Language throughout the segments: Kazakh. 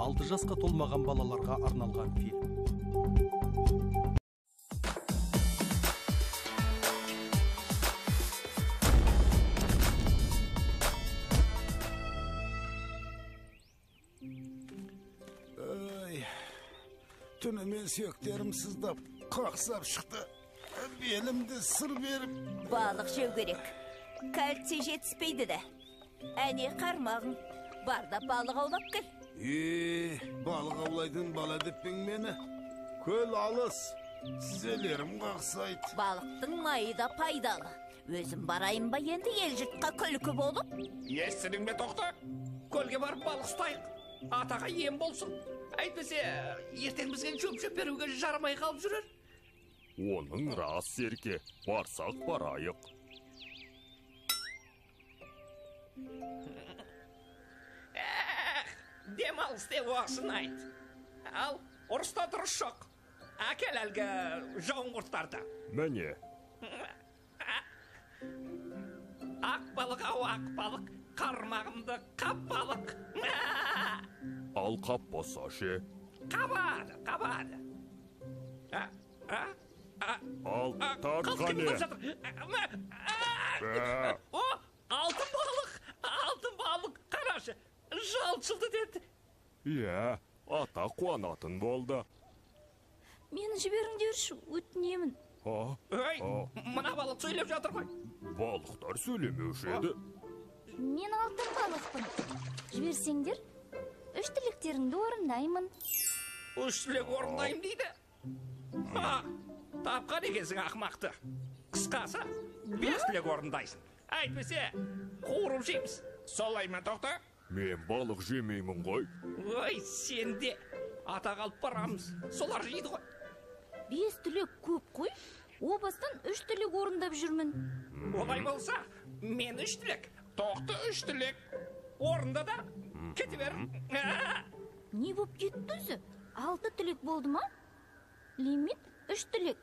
6 жасқа толмаған балаларға арналған фильм. Түнімен сүйектерім сыздап, қақсап шықты. Белімді сыр беріп. Балық жеу керек. Кальций жетіспейді де. Әне қармағың. Барда балық аулап кел. Балық аулайтын бала деппең мені. Көл алыс. Тізелерім қақсайды. Балықтың майы да пайдалы. Өзім барайын ба енді ел жұртқа күлкі болып? Естідің бе тоқты? Көлге барып балық ұстайық. Атаға ем болсын. Әйтпесе, ертең бізген шөп беруге жарамай қалып жүрер. Оның рас, Серке. Барсақ барайық. Демалыс деп оғасын айт. Ал, ұрыста дұрыс жоқ. Әкел әлгі жауын құрттарды. Мәне. Ақ балық, ау ақ балық, қармағымды қап балық. Ал қап боса ше. Қабады. Ал тартқаны. Алтын балық, қарашы, жалшылды деді. Иә, ата қуанатын болды. Мені жіберіңдерші, өтінемін. Ой, мына балық сөйлеп жатыр ғой. Балықтар сөйлемеуші еді. Мен алтын балықпын. Жіберсеңдер, 3 тілектеріңді орындаймын. 3 тілек орындаймын дейді. Тапқан екенсің ақымақты. Қысқасы, 5 тілек орындайсың. Әйтпесе, қуырып жейміз. Солай ма, тоқты? Мен балық жемеймін ғой. Ой, сен де. Ата қалып барамыз. Солар жейді ғой. 5 тілек көп қой. О бастан 3 тілек орындап жүрмін. Олай болса, мен 3 тілек. Тоқты 3 тілек. Орында да. Кете бер. Не боп кетті өзі? 6 тілек болды ма? Лимит 3 тілек.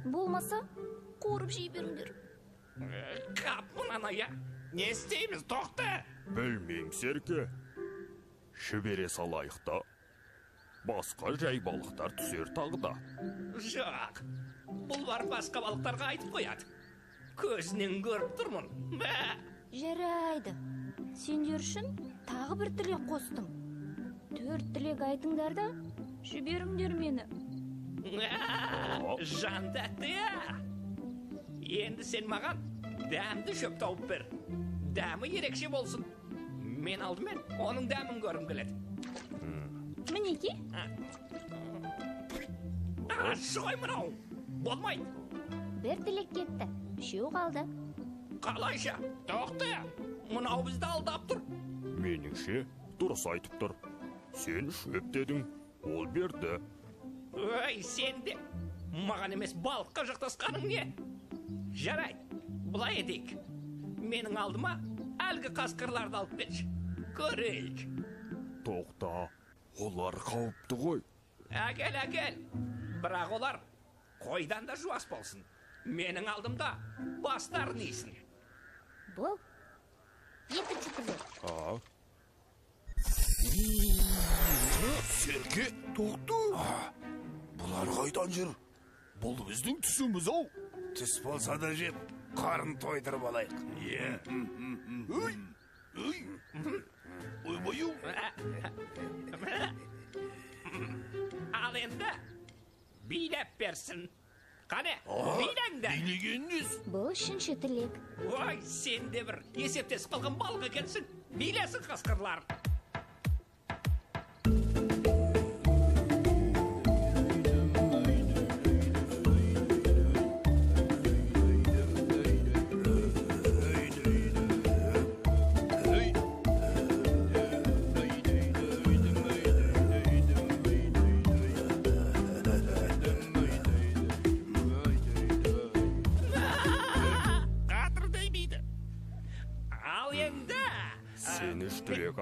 Болмаса, қуырып жей беріңдер. Қап мұнан ая. Не істейміз, тоқты? Білмейм, Серке. Шібере салайық та. Басқа жай балықтар түсер тағда. Жоқ. Бұл бар басқа балықтарға айтып қояды. Көзінен көріп тұрмын. Жарайды. Сендер үшін тағы бір тілек қостым. 4 тілек айтыңдар да, жіберіңдер мені. Жан тәтті. Енді сен маған дәмді шөп тауып бер. Дәмі ерекше болсын. Мен алдымен оның дәмін көрім келеді. Мінеки? Шой мұнау. Болмайды. Бір тілек кетті. 3 қалды. Қалайша? Тоқты. Мұнау бізді алдап тұр. Меніңше дұрыс айтып тұр. Сен шөп дедің, ол берді. Ой, сен де. Маған емес балыққа жақтасқаның не? Жарайды, бұлай едейік. Менің алдыма әлгі қасқырларды алып келші. Көрейік. Тоқта, олар қауіпті ғой. Әкел. Бірақ олар қойдан да жуас болсын. Менің алдымда бастарын ейсін. Бұл 2 тілек. Серке, тоқты. Бұлар қайдан жүр? Бұл біздің түсіміз ау. Түс болса да жеп, қарын тойдырып алайық. Ойбаю. Ал енді билеп берсін. Қане, билеңді. Билегеніңіз? Бұл 3 тілек. Ой, сен де бір есептесіп қалған балға келсін. Билесін қасқырлар.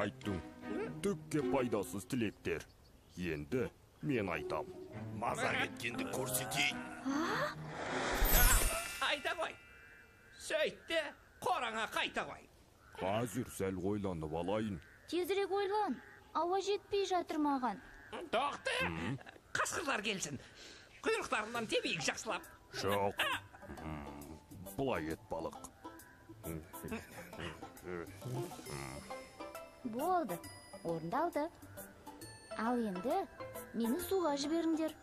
Айттың, түкке пайдасыз тілектер. Енді мен айтам. Мазақ еткенді көрсетейін. Айта қой. Сөйтті, қораңа қайта қой. Қазір сәл ойланып алайын. Тезірек ойлан. ауа жетпей жатыр маған. Тоқты, қасқырлар келсін. Құйрықтарынан тебейік жақсылап. Жоқ. Бұлай ет балық. Болды, орындалды. Ал енді мені суға жіберіңдер.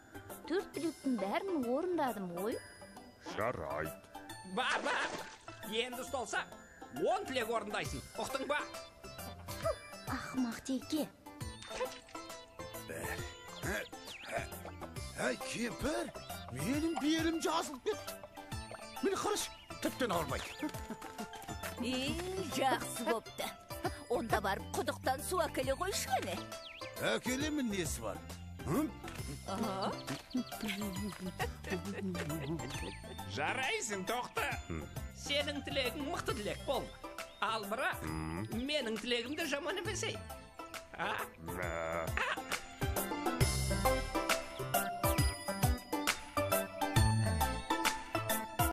4 тілектің бәрін орындадым ғой. Жарайды. Бар. Енді ұсталса, 10 тілек орындайсың. Ұқтың ба? Ақымақ теке. Әй, кемпір, менің белім жазылып кетті. Мені қарашы, тіптен ауырмайды. Жақсы бопты. Онда барып құдықтан су әкеле қойшы кәне. Әкелемін несі бар? Жарайсың, тоқты. Сенің тілегің мықты тілек бол. Ал бірақ, менің тілегім де жаман емес ей.